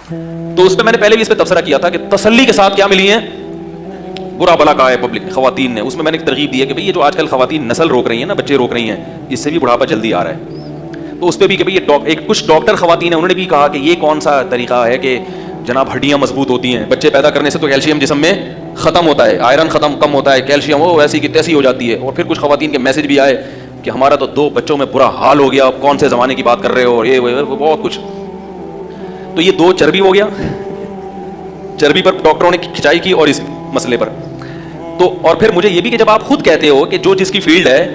تو اس پہ میں نے پہلے بھی اس پہ تبصرہ کیا تھا کہ تسلی کے ساتھ کیا ملی ہیں، برا بلا کہا ہے پبلک خواتین نے. اس میں نے ایک ترغیب دی ہے کہ بھئی یہ جو آج کل خواتین نسل روک رہی ہیں نا، بچے روک رہی ہیں، اس سے بھی بڑھاپا جلدی آ رہا ہے. تو اس پہ بھی کہ بھئی یہ ایک کچھ ڈاکٹر خواتین ہیں، انہوں نے بھی کہا کہ یہ کون سا طریقہ ہے کہ جناب ہڈیاں مضبوط ہوتی ہیں، بچے پیدا کرنے سے تو کیلشیم جسم میں ختم ہوتا ہے، آئرن کم ہوتا ہے، کیلشیم وہ ویسی کی تیسی ہو جاتی ہے. اور پھر کچھ خواتین کے میسج بھی آئے کہ ہمارا تو 2 بچوں میں برا حال ہو گیا، اب کون سے زمانے کی بات کر رہے ہو، اور یہ بہت کچھ. تو یہ 2 چربی ہو گیا، چربی پر ڈاکٹروں نے کھچائی کی اور اس مسئلے پر. تو اور پھر مجھے یہ بھی کہ جب آپ خود کہتے ہو کہ جو جس کی فیلڈ ہے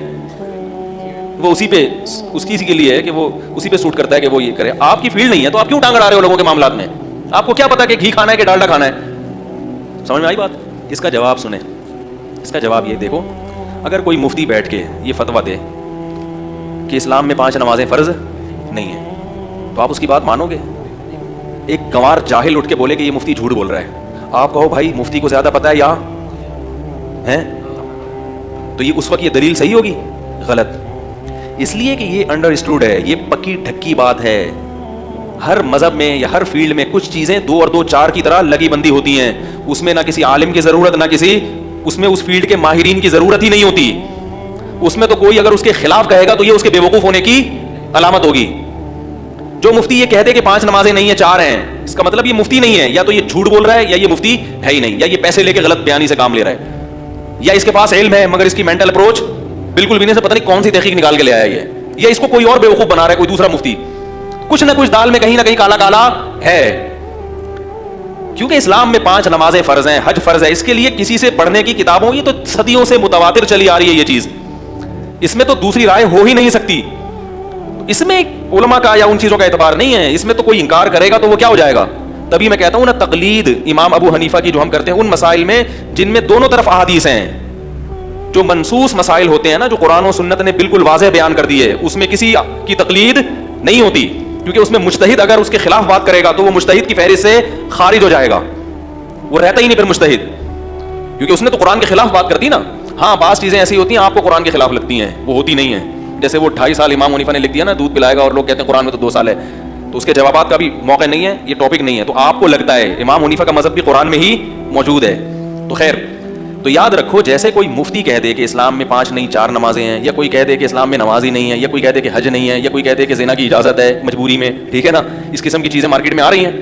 وہ اسی پہ اس کی کے لیے ہے کہ وہ اسی پہ سوٹ کرتا ہے کہ وہ یہ کرے، آپ کی فیلڈ نہیں ہے تو آپ کیوں ٹانگ اڑا رہے ہو لوگوں کے معاملات میں؟ آپ کو کیا پتا کہ گھی کھانا ہے کہ ڈالڈا کھانا ہے؟ سمجھ میں آئی بات؟ اس کا جواب سنیں. اس کا جواب یہ دیکھو، اگر کوئی مفتی بیٹھ کے یہ فتویٰ دے کہ اسلام میں 5 نمازیں فرض نہیں ہیں تو آپ اس کی بات مانو گے؟ ایک گنوار جاہل اٹھ کے بولے کہ یہ مفتی جھوٹ بول رہا ہے، آپ کہو بھائی مفتی کو زیادہ پتہ ہے یا ہے، تو یہ اس وقت یہ دلیل صحیح ہوگی؟ غلط. اس لیے کہ یہ انڈر اسٹوڈ ہے، یہ پکی ڈھکی بات ہے. ہر مذہب میں یا ہر فیلڈ میں کچھ چیزیں 2 اور 2 4 کی طرح لگی بندی ہوتی ہیں. اس میں نہ کسی عالم کی ضرورت، نہ کسی اس میں اس فیلڈ کے ماہرین کی ضرورت ہی نہیں ہوتی. اس میں تو کوئی اگر اس کے خلاف کہے گا تو یہ اس کے بے وقوف ہونے کی علامت ہوگی. جو مفتی یہ کہتے کہ 5 نمازیں نہیں ہیں 4 ہیں، اس کا مطلب یہ مفتی نہیں ہے، یا تو یہ جھوٹ بول رہا ہے یا یہ مفتی ہے ہی نہیں، یا یہ پیسے لے کے غلط بیانی سے کام لے رہا ہے، یا اس کے پاس علم ہے مگر اس کی مینٹل اپروچ بالکل بھی نہیں، سے پتہ نہیں کون سی تحقیق نکال کے لے آیا یہ، یا اس کو کوئی اور بیوقوف بنا رہا ہے کوئی دوسرا مفتی. کچھ نہ کچھ دال میں کہیں نہ کہیں کالا کالا ہے. کیونکہ اسلام میں 5 نمازیں فرض ہیں، حج فرض ہے. اس کے لیے کسی سے پڑھنے کی کتابوں، یہ تو صدیوں سے متواتر چلی آ رہی ہے یہ چیز، اس میں تو دوسری رائے ہو ہی نہیں سکتی. اس میں علماء کا یا ان چیزوں کا اعتبار نہیں ہے. اس میں تو کوئی انکار کرے گا تو وہ کیا ہو جائے گا؟ تبھی میں کہتا ہوں نا، تقلید امام ابو حنیفہ کی جو ہم کرتے ہیں ان مسائل میں جن میں دونوں طرف احادیث ہیں، جو منصوص مسائل ہوتے ہیں نا، جو قرآن و سنت نے بالکل واضح بیان کر دیے، اس میں کسی کی تقلید نہیں ہوتی. کیونکہ اس میں مجتہد اگر اس کے خلاف بات کرے گا تو وہ مجتہد کی فہرست سے خارج ہو جائے گا، وہ رہتا ہی نہیں پھر مجتہد، کیونکہ اس نے تو قرآن کے خلاف بات کر دی نا. ہاں بعض چیزیں ایسی ہوتی ہیں آپ کو قرآن کے خلاف لگتی ہیں، وہ ہوتی نہیں ہیں. جیسے وہ 2.5 سال امام حنیفہ نے لکھ دیا نا دودھ پلائے گا، اور لوگ کہتے ہیں قرآن میں تو 2 سال ہے، تو اس کے جوابات کا بھی موقع نہیں ہے، یہ ٹاپک نہیں ہے. تو آپ کو لگتا ہے امام حنیفہ کا مذہب بھی قرآن میں ہی موجود ہے. تو خیر، تو یاد رکھو، جیسے کوئی مفتی کہہ دے کہ اسلام میں 5 نہیں 4 نمازیں ہیں، یا کوئی کہہ دے کہ اسلام میں نماز ہی نہیں ہے، یا کوئی کہہ دے کہ حج نہیں ہے، یا کوئی کہہ دے کہ زنا کی اجازت ہے مجبوری میں، ٹھیک ہے نا، اس قسم کی چیزیں مارکیٹ میں آ رہی ہیں.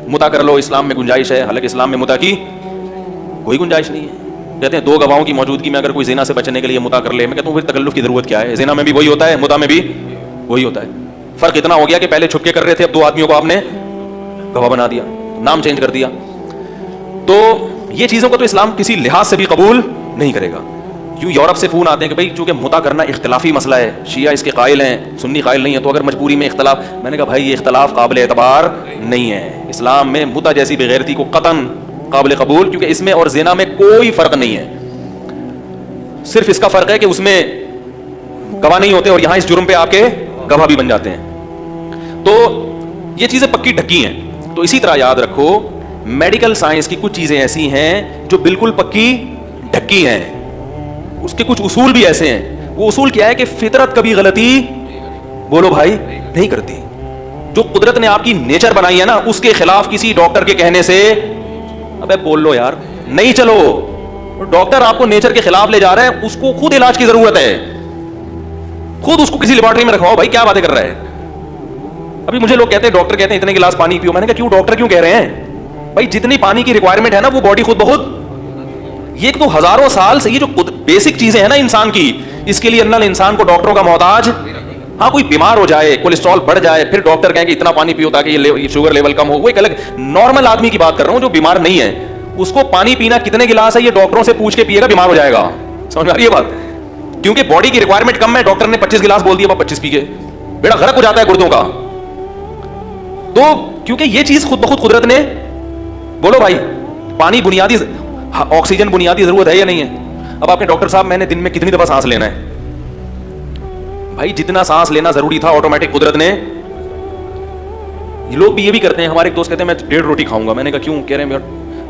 متا کر لو، اسلام میں گنجائش ہے، حالانکہ اسلام میں متا کی کوئی گنجائش نہیں ہے. کہتے ہیں 2 گواہوں کی موجودگی میں اگر کوئی زنا سے بچنے کے لیے متا کر لے، میں کہتا ہوں پھر تکلف کی ضرورت کیا ہے؟ زنا میں بھی وہی ہوتا ہے، متا میں بھی وہی ہوتا ہے. فرق اتنا ہو گیا کہ پہلے چھپ کے کر رہے تھے، اب 2 آدمیوں کو آپ نے گواہ بنا دیا، نام چینج کر دیا. تو یہ چیزوں کو تو اسلام کسی لحاظ سے بھی قبول نہیں کرے گا. کیوں یورپ سے فون آتے ہیں کہ بھائی چونکہ متا کرنا اختلافی مسئلہ ہے، شیعہ اس کے قائل ہیں، سنی قائل نہیں ہے، تو اگر مجبوری میں اختلاف، میں نے کہا بھائی یہ اختلاف قابل اعتبار نہیں ہے. اسلام میں متا جیسی بغیرتی کو قطعاً قابل قبول، کیونکہ اس میں اور زنا میں کوئی فرق نہیں ہے. صرف اس کا فرق ہے کہ اس میں گواہ نہیں ہوتے اور یہاں اس جرم پہ آپ کے گواہ بھی بن جاتے ہیں. تو یہ چیزیں پکی ڈھکی ہیں. تو اسی طرح یاد رکھو، میڈیکل سائنس کی کچھ چیزیں ایسی ہیں جو بالکل پکی ڈھکی ہیں، اس کے کچھ اصول بھی ایسے ہیں. وہ اصول کیا ہے کہ فطرت کبھی غلطی بولو بھائی نہیں کرتی. جو قدرت نے آپ کی نیچر بنائی ہے نا، اس کے خلاف کسی ڈاکٹر کے کہنے سے ابے بول لو یار نہیں، چلو ڈاکٹر آپ کو نیچر کے خلاف لے جا رہا ہے، اس کو خود علاج کی ضرورت ہے، خود اس کو کسی لیبارٹری میں رکھواؤ. بھائی کیا باتیں کر رہا ہے؟ ابھی مجھے لوگ کہتے ہیں ڈاکٹر کہتے ہیں اتنے گلاس پانی پیو. میں نے کہا کیوں ڈاکٹر کیوں کہہ رہے ہیں؟ بھائی جتنی پانی کی ریکوائرمنٹ ہے نا وہ باڈی خود بخود، یہ تو ہزاروں سال سے یہ جو بیسک چیزیں ہیں نا انسان کی، اس کے لیے اللہ نے انسان کو ڈاکٹروں کا محتاج. ہاں کوئی بیمار ہو جائے، کولیسٹرول بڑھ جائے، پھر ڈاکٹر کہیں کہ اتنا پانی پیو تاکہ یہ شوگر لیول کم ہو، وہ ایک الگ. نارمل آدمی کی بات کر رہا ہوں جو بیمار نہیں ہے، اس کو پانی پینا کتنے گلاس ہے یہ ڈاکٹروں سے پوچھ کے پیے گا، بیمار ہو جائے گا. سمجھ میں آ رہی ہے بات؟ کیونکہ باڈی کی ریکوائرمنٹ کم ہے، ڈاکٹر نے 25 گلاس بول دیا، 25 پی کے بیڑا غرق ہو جاتا ہے گردوں کا. تو کیونکہ یہ چیز خود بخود قدرت نے، بولو بھائی پانی بنیادی، آکسیجن بنیادی ضرورت ہے یا نہیں ہے؟ اب آپ کے ڈاکٹر صاحب میں نے دن میں کتنی دفعہ سانس لینا ہے؟ بھائی جتنا سانس لینا ضروری تھا آٹومیٹک قدرت نے. یہ لوگ بھی یہ بھی کرتے ہیں. ہمارے ایک دوست کہتے ہیں میں 1.5 روٹی کھاؤں گا. میں نے کہا کیوں؟ کہہ رہے ہیں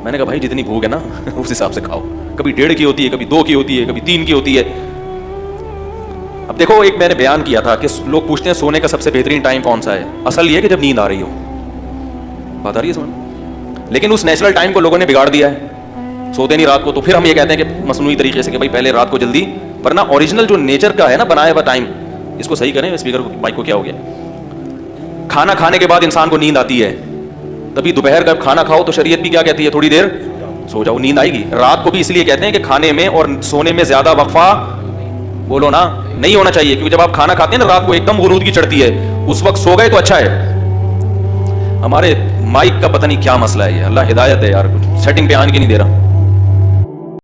میں نے کہا بھائی جتنی بھوک ہے نا اس حساب سے کھاؤ. کبھی 1.5 کی ہوتی ہے، کبھی 2 کی ہوتی ہے، کبھی 3 کی ہوتی ہے. اب دیکھو ایک میں نے بیان کیا تھا کہ لوگ پوچھتے ہیں سونے کا سب سے بہترین ٹائم کون سا ہے. اصل یہ ہے کہ جب نیند آ رہی ہو. بات آ رہی ہے سمجھ؟ لیکن اس نیچرل ٹائم کو لوگوں نے بگاڑ دیا ہے, سوتے نہیں رات کو, تو پھر ہم یہ کہتے ہیں کہ مصنوعی طریقے سے کہ بھائی پہلے رات کو جلدی, ورنہ اوریجنل جو نیچر کا ہے نا بنایا ہوا ٹائم, اس کو صحیح کریں. اسپیکر کو مائک کو کیا ہو گیا؟ کھانا کھانے کے بعد انسان کو نیند آتی ہے, تبھی دوپہر کا کھانا کھاؤ تو شریعت بھی کیا کہتی ہے, تھوڑی دیر سو جاؤ, نیند آئے گی. رات کو بھی اس لیے کہتے ہیں کہ کھانے میں اور سونے میں زیادہ وقفہ بولو نا نہیں ہونا چاہیے, کیونکہ جب آپ کھانا کھاتے ہیں نا رات کو ایک دم غنودگی چڑھتی ہے, اس وقت سو گئے تو اچھا ہے. ہمارے مائک کا پتہ نہیں کیا مسئلہ ہے, یہ اللہ ہدایت ہے یار, سیٹنگ پہ آن کے نہیں دے رہا.